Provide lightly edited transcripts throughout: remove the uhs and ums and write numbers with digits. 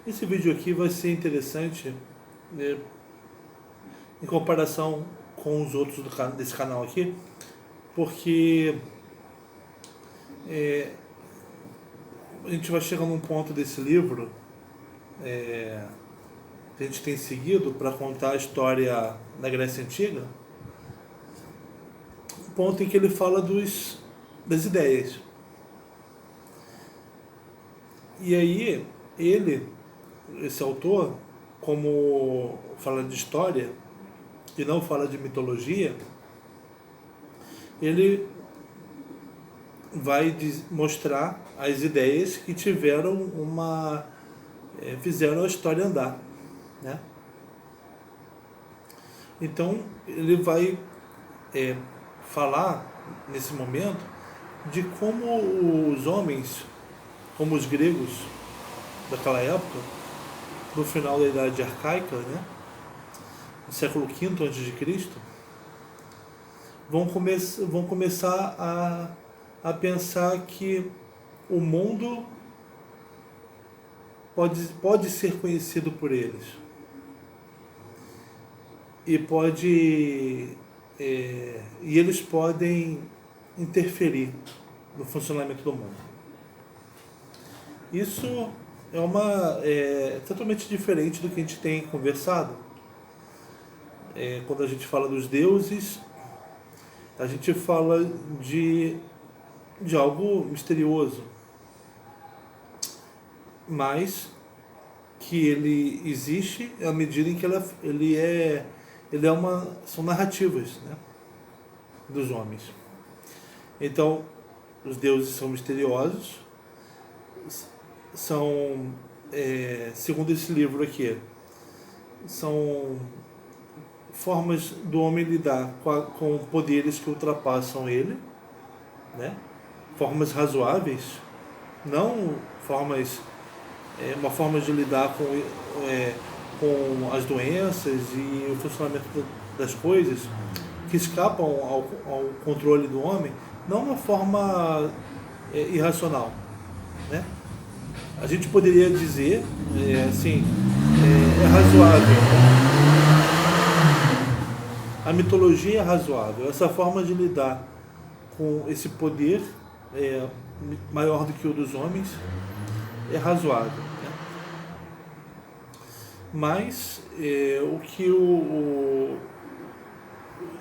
Esse vídeo aqui vai ser interessante, né, em comparação com os outros desse canal aqui, porque a gente vai chegar num ponto desse livro que a gente tem seguido para contar a história da Grécia Antiga, um ponto em que ele fala das ideias. E aí, esse autor, como fala de história e não fala de mitologia, ele vai mostrar as ideias que fizeram a história andar, né? Então ele vai falar nesse momento de como os homens, como os gregos daquela época, no final da Idade Arcaica, né, no século V a.C., vão começar a pensar que o mundo pode ser conhecido por eles e eles podem interferir no funcionamento do mundo. Isso é totalmente diferente do que a gente tem conversado. Quando a gente fala dos deuses, a gente fala de algo misterioso, mas que ele existe à medida em que são narrativas, né, dos homens. Então, os deuses são misteriosos, são, segundo esse livro aqui, são formas do homem lidar com poderes que ultrapassam ele, né? Formas razoáveis, não uma forma de lidar com as doenças e o funcionamento das coisas que escapam ao controle do homem, não uma forma irracional, né? A gente poderia dizer assim, é razoável, né? A mitologia é razoável, essa forma de lidar com esse poder maior do que o dos homens é razoável, né? Mas o que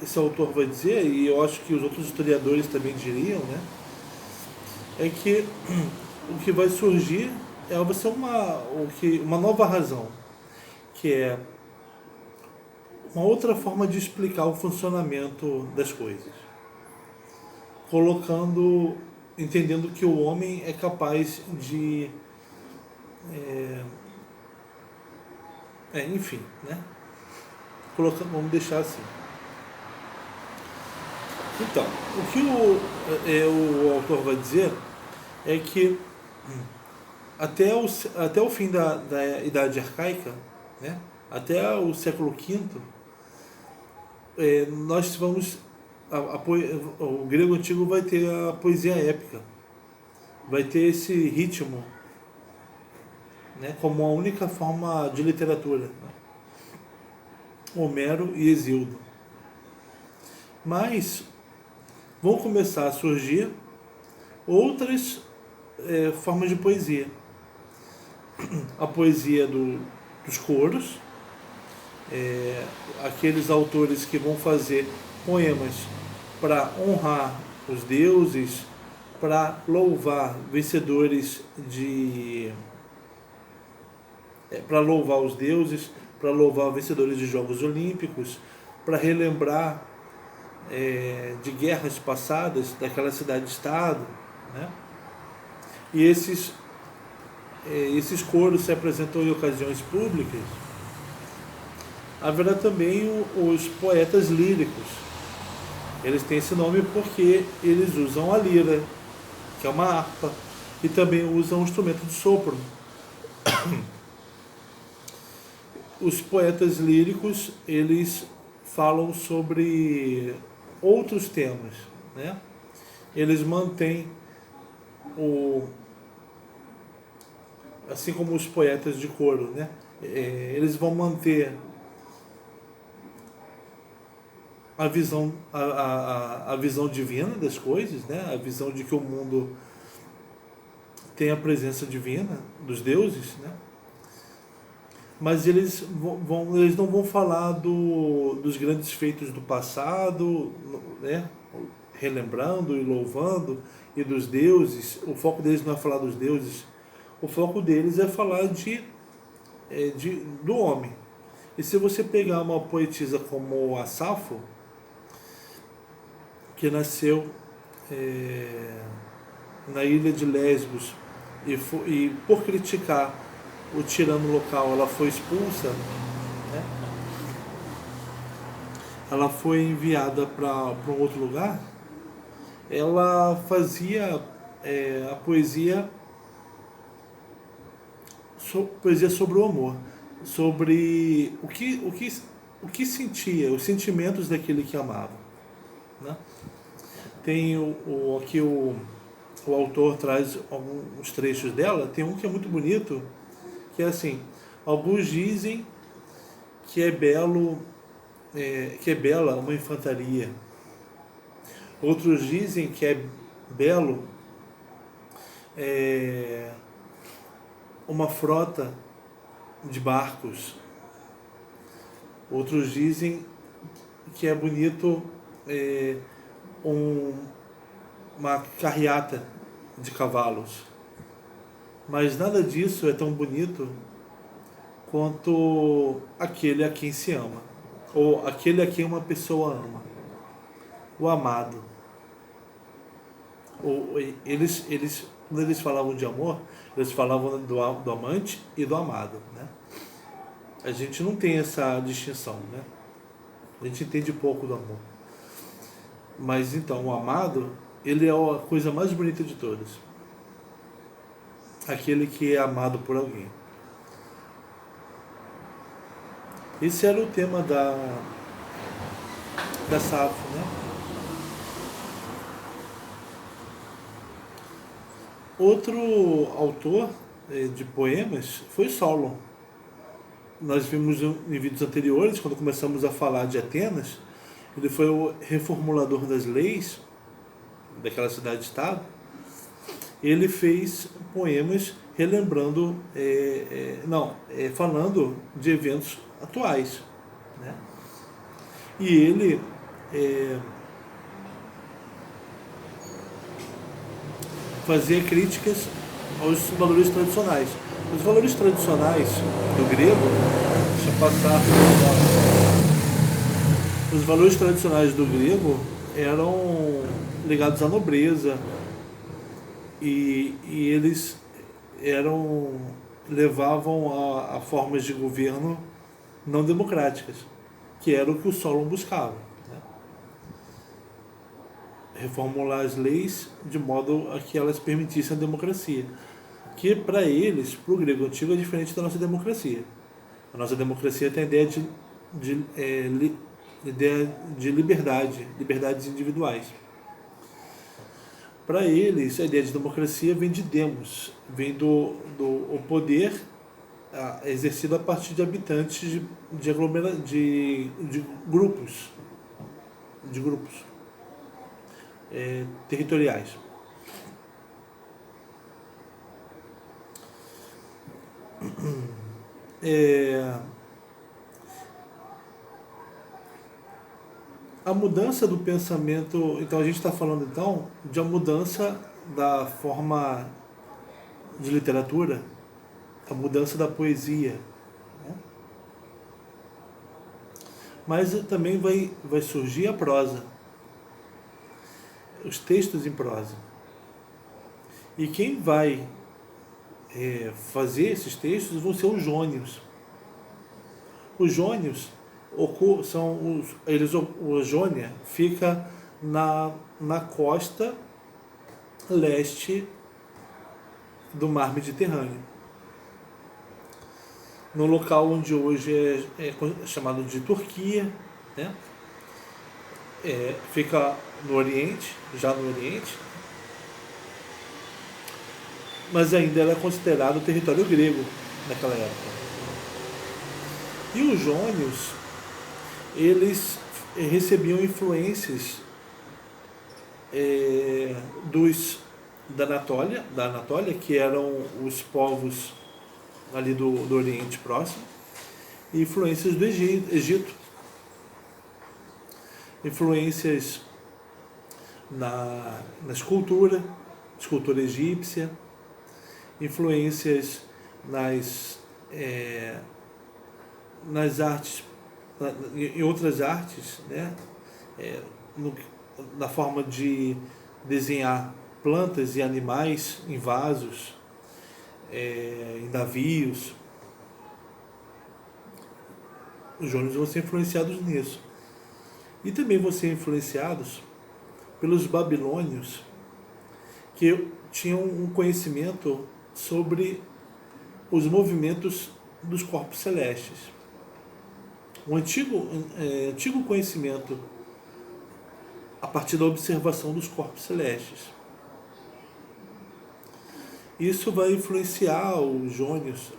esse autor vai dizer, e eu acho que os outros historiadores também diriam, né, é que o que vai surgir vai ser uma nova razão, que é uma outra forma de explicar o funcionamento das coisas, entendendo que o homem é capaz de enfim, né? Vamos deixar assim. Então, o que o autor vai dizer é que até o fim da Idade Arcaica, né, até o século V, nós vamos o grego antigo vai ter a poesia épica, vai ter esse ritmo, né, como a única forma de literatura, né? Homero e Hesíodo. Mas vão começar a surgir outras formas de poesia. A poesia dos coros, aqueles autores que vão fazer poemas para honrar os deuses, para louvar para louvar os deuses, para louvar vencedores de Jogos Olímpicos, para relembrar de guerras passadas daquela cidade-estado, né? E esses coros se apresentam em ocasiões públicas. Haverá também os poetas líricos. Eles têm esse nome porque eles usam a lira, que é uma harpa, e também usam um instrumento de sopro. Os poetas líricos, eles falam sobre outros temas, né? Eles mantêm assim como os poetas de coro, né? Eles vão manter a visão, a visão divina das coisas, né? A visão de que o mundo tem a presença divina dos deuses, né? Mas eles não vão falar dos grandes feitos do passado, né? Relembrando e louvando, e dos deuses. O foco deles não é falar dos deuses, o foco deles é falar do homem. E se você pegar uma poetisa como a Safo, que nasceu na ilha de Lesbos e por criticar o tirano local ela foi expulsa, né? Ela foi enviada para um outro lugar. Ela fazia a poesia poesia sobre o amor, sobre o que sentia, os sentimentos daquele que amava, né? Tem aqui o autor traz alguns trechos dela. Tem um que é muito bonito, que é assim: alguns dizem que é belo, que é bela uma infantaria. Outros dizem que é belo uma frota de barcos. Outros dizem que é bonito uma carreata de cavalos. Mas nada disso é tão bonito quanto aquele a quem se ama, ou aquele a quem uma pessoa ama, o amado. Quando eles falavam de amor, eles falavam do amante e do amado, né? A gente não tem essa distinção, né? A gente entende pouco do amor. Mas então, o amado, ele é a coisa mais bonita de todas. Aquele que é amado por alguém. Esse era o tema da Safo, né? Outro autor de poemas foi Solon. Nós vimos em vídeos anteriores, quando começamos a falar de Atenas, ele foi o reformulador das leis daquela cidade-estado. Ele fez poemas relembrando, falando de eventos atuais, né? E ele fazia críticas aos valores tradicionais. Os valores tradicionais do grego, deixa eu passar. Os valores tradicionais do grego eram ligados à nobreza e eles levavam a formas de governo não democráticas, que era o que o Solon buscava, né? Reformular as leis de modo a que elas permitissem a democracia, que para eles, para o grego antigo, é diferente da nossa democracia. A nossa democracia tem a ideia de liberdades individuais. Para eles, a ideia de democracia vem de demos, vem do poder exercido a partir de habitantes de grupos territoriais. A mudança do pensamento, então a gente está falando então de a mudança da forma de literatura, a mudança da poesia, né? Mas também vai surgir a prosa, os textos em prosa. E quem vai fazer esses textos vão ser os jônios. Os jônios o Jônia fica na costa leste do mar Mediterrâneo, no local onde hoje é chamado de Turquia, né? Fica no Oriente, já no Oriente. mas ainda era considerado território grego naquela época. E os jônios, eles recebiam influências da Anatólia, que eram os povos ali do Oriente Próximo, e influências do Egito, influências na escultura egípcia, influências nas artes, em outras artes, né? Na forma de desenhar plantas e animais em vasos, em navios. Os jônios vão ser influenciados nisso. E também vão ser influenciados pelos babilônios, que tinham um conhecimento sobre os movimentos dos corpos celestes. Um antigo conhecimento a partir da observação dos corpos celestes. Isso vai influenciar os jônios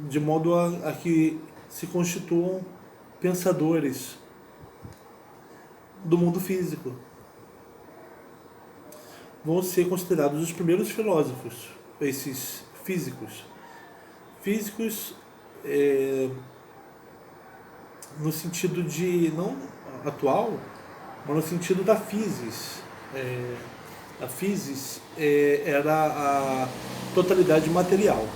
de modo a que se constituam pensadores do mundo físico. Vão ser considerados os primeiros filósofos, esses físicos. Físicos no sentido de, não atual, mas no sentido da physis. A physis era a totalidade material.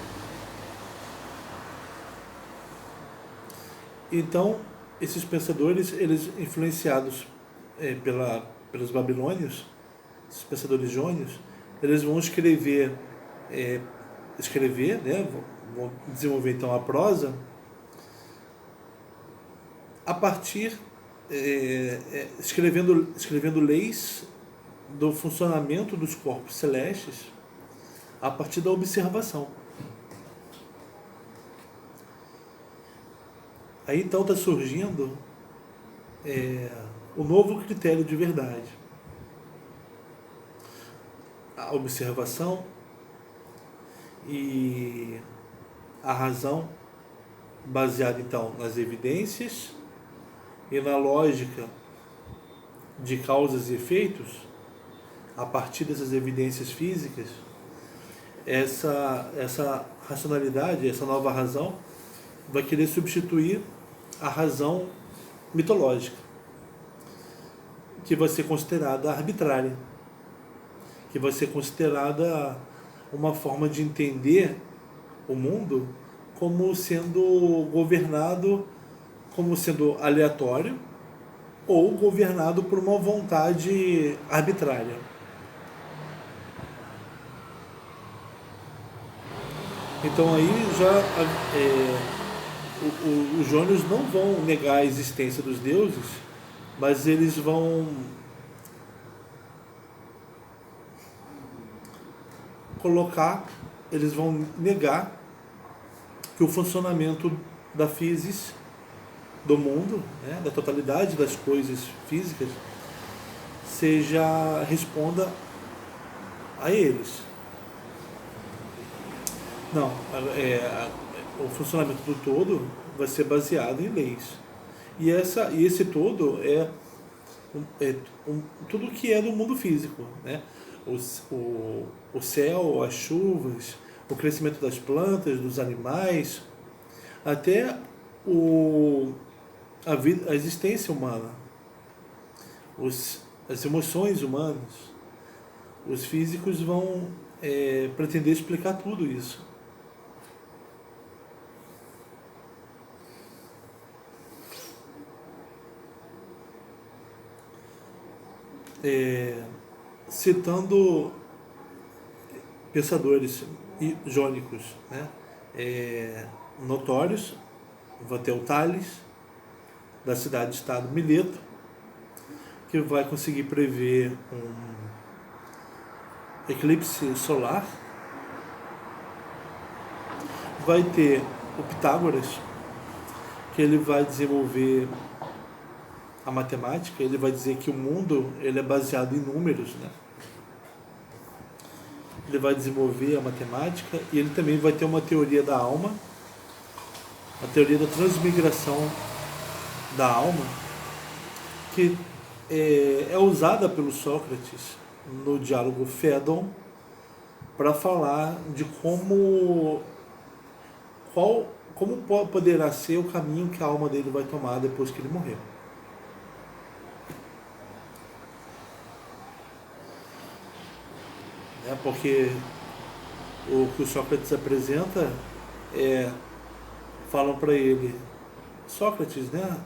Então, esses pensadores, eles influenciados pelos babilônios, esses pensadores jônios, eles vão escrever, né, vão desenvolver então a prosa a partir, escrevendo leis do funcionamento dos corpos celestes a partir da observação. Aí então está surgindo o novo critério de verdade. A observação e a razão, baseada então nas evidências e na lógica de causas e efeitos, a partir dessas evidências físicas, essa racionalidade, essa nova razão, vai querer substituir a razão mitológica, que vai ser considerada arbitrária, que vai ser considerada uma forma de entender o mundo como sendo governado, como sendo aleatório ou governado por uma vontade arbitrária. Então aí já os jônios não vão negar a existência dos deuses, mas eles vão negar que o funcionamento da physis do mundo, né, da totalidade das coisas físicas, responda a eles. Não, o funcionamento do todo vai ser baseado em leis. E esse todo tudo que é do mundo físico, né? O céu, as chuvas, o crescimento das plantas, dos animais, até a existência humana, as emoções humanas. Os físicos vão pretender explicar tudo isso. Citando pensadores jônicos, né, notórios, vai ter o Tales, da cidade-estado Mileto, que vai conseguir prever um eclipse solar. Vai ter o Pitágoras, que ele vai desenvolver a matemática. Ele vai dizer que o mundo ele é baseado em números, né? ele vai desenvolver a matemática e ele também vai ter uma teoria da alma, a teoria da transmigração da alma, que é usada pelo Sócrates no diálogo Fédon para falar de como poderá ser o caminho que a alma dele vai tomar depois que ele morrer. Porque o que o Sócrates apresenta falam para ele, Sócrates, né?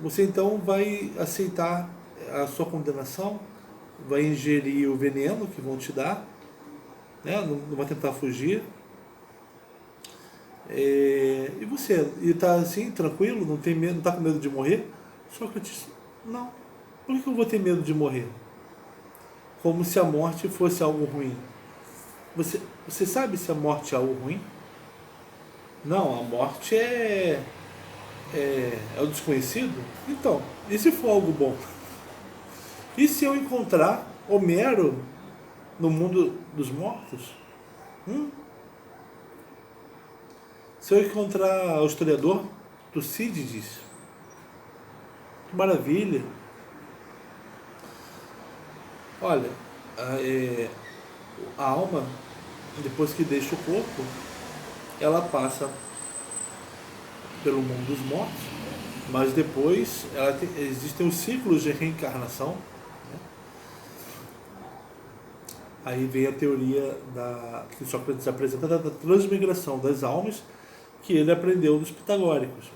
Você então vai aceitar a sua condenação, vai ingerir o veneno que vão te dar, né? Não vai tentar fugir. E você? E está assim, tranquilo? Não tem medo? Não está com medo de morrer? Sócrates, não. Por que eu vou ter medo de morrer? Como se a morte fosse algo ruim. Você sabe se a morte é algo ruim? Não, a morte é o desconhecido? Então, e se for algo bom? E se eu encontrar Homero no mundo dos mortos? Se eu encontrar o historiador Tucídides? Que maravilha! Olha, a alma, depois que deixa o corpo, ela passa pelo mundo dos mortos, mas depois existem os ciclos de reencarnação. Né? Aí vem a teoria que Sócrates apresenta da transmigração das almas, que ele aprendeu dos pitagóricos.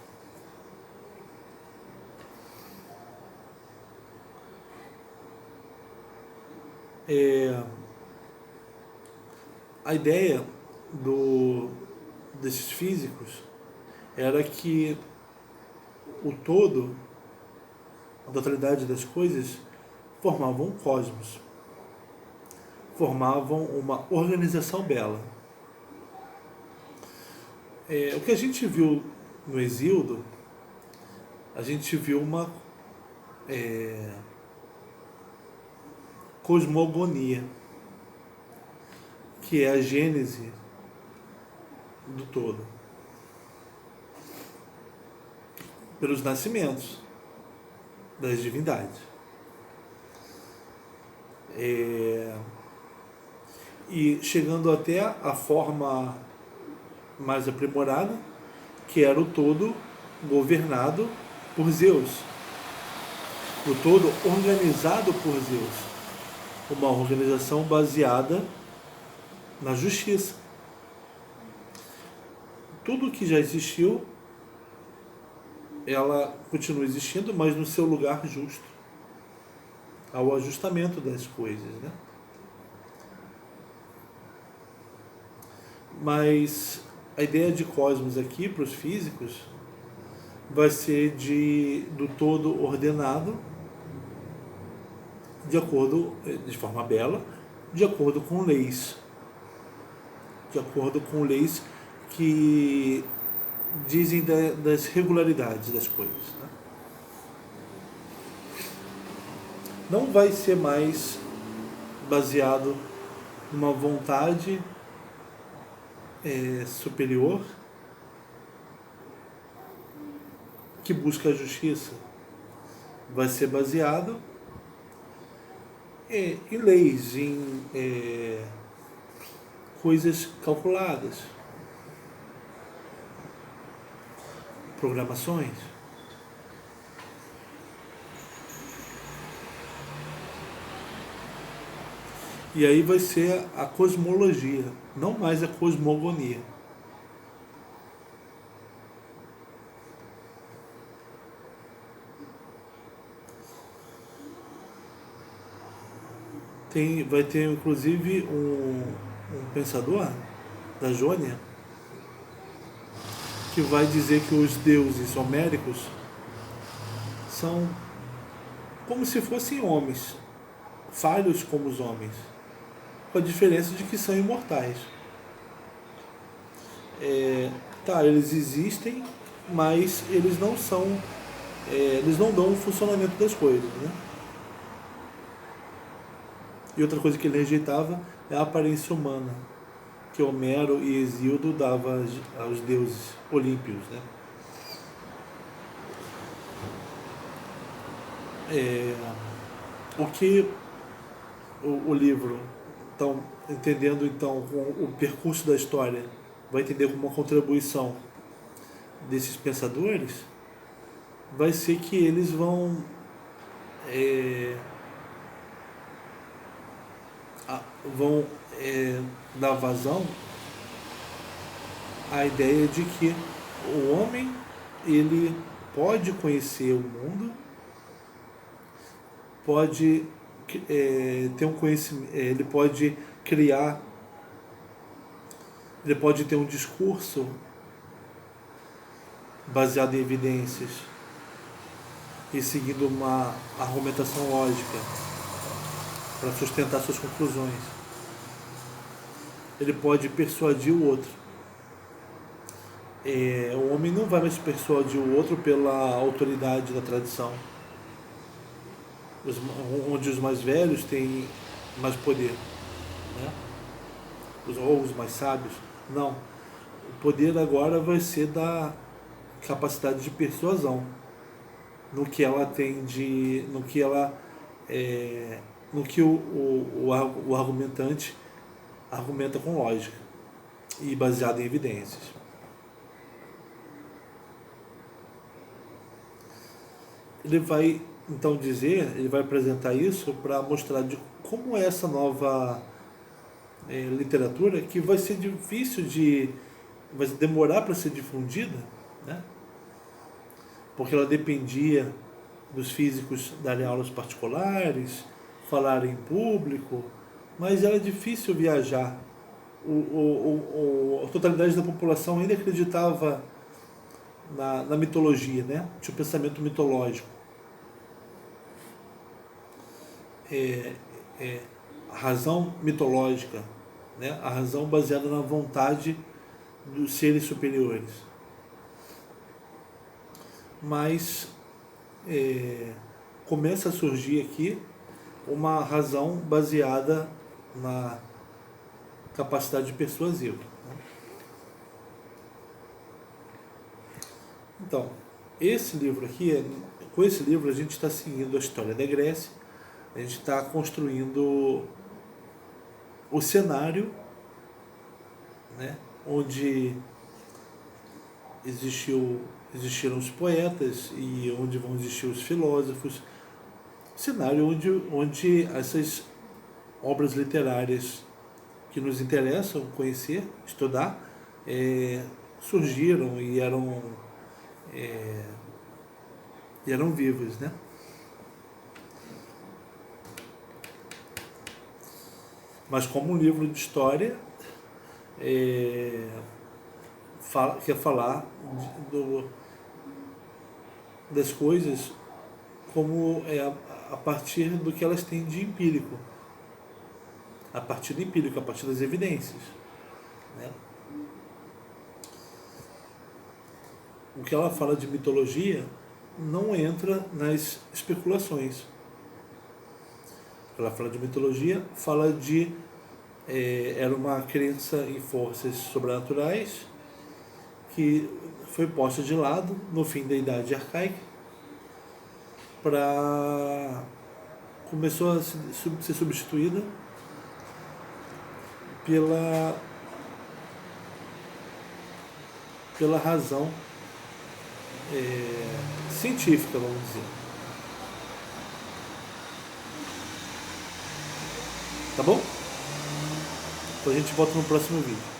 A ideia desses físicos era que o todo, a totalidade das coisas, formavam um cosmos, formavam uma organização bela. O que a gente viu no Hesíodo, a gente viu uma cosmogonia, que é a gênese do todo, pelos nascimentos das divindades. E chegando até a forma mais aprimorada, que era o todo governado por Zeus, o todo organizado por Zeus, uma organização baseada na justiça. Tudo que já existiu, ela continua existindo, mas no seu lugar justo, ao ajustamento das coisas, né? Mas a ideia de cosmos aqui para os físicos vai ser do todo ordenado de forma bela, de acordo com leis. De acordo com leis que dizem das regularidades das coisas. Né? Não vai ser mais baseado numa vontade superior que busca a justiça. Vai ser baseado em leis, em coisas calculadas, programações. E aí vai ser a cosmologia, não mais a cosmogonia. Vai ter inclusive um pensador da Jônia que vai dizer que os deuses homéricos são como se fossem homens, falhos como os homens, com a diferença de que são imortais. Eles existem, mas eles não são, eles não dão o funcionamento das coisas, né? E outra coisa que ele rejeitava é a aparência humana que Homero e Hesíodo davam aos deuses olímpios, né? O que o livro, então, entendendo então o percurso da história, vai entender como uma contribuição desses pensadores, vai ser que eles vão dar vazão à ideia de que o homem ele pode conhecer o mundo, pode ter um conhecimento, ele pode criar, ele pode ter um discurso baseado em evidências e seguindo uma argumentação lógica para sustentar suas conclusões. Ele pode persuadir o outro. O homem não vai mais persuadir o outro pela autoridade da tradição, onde os mais velhos têm mais poder, né? Ou os mais sábios. Não. O poder agora vai ser da capacidade de persuasão, no que ela tem de, no que ela no que o argumentante argumenta com lógica e baseado em evidências. Ele vai então ele vai apresentar isso para mostrar de como é essa nova literatura, que vai ser difícil vai demorar para ser difundida, né? Porque ela dependia dos físicos darem aulas particulares, falarem em público, mas era difícil viajar. A totalidade da população ainda acreditava na mitologia, né? Tinha um pensamento mitológico. A razão mitológica, né? A razão baseada na vontade dos seres superiores. Mas começa a surgir aqui uma razão baseada na capacidade persuasiva, né? Então, esse livro aqui, com esse livro a gente está seguindo a história da Grécia, a gente está construindo o cenário, né, onde existiram os poetas e onde vão existir os filósofos, cenário onde essas obras literárias que nos interessam conhecer, estudar, surgiram e eram vivas, né? Mas como um livro de história, quer falar das coisas como a partir do que elas têm de empírico, a partir do empírico, a partir das evidências, né? O que ela fala de mitologia não entra nas especulações. Ela fala de mitologia, fala de era uma crença em forças sobrenaturais que foi posta de lado no fim da Idade Arcaica, começou a ser substituída pela razão científica, vamos dizer. Tá bom? Então a gente volta no próximo vídeo.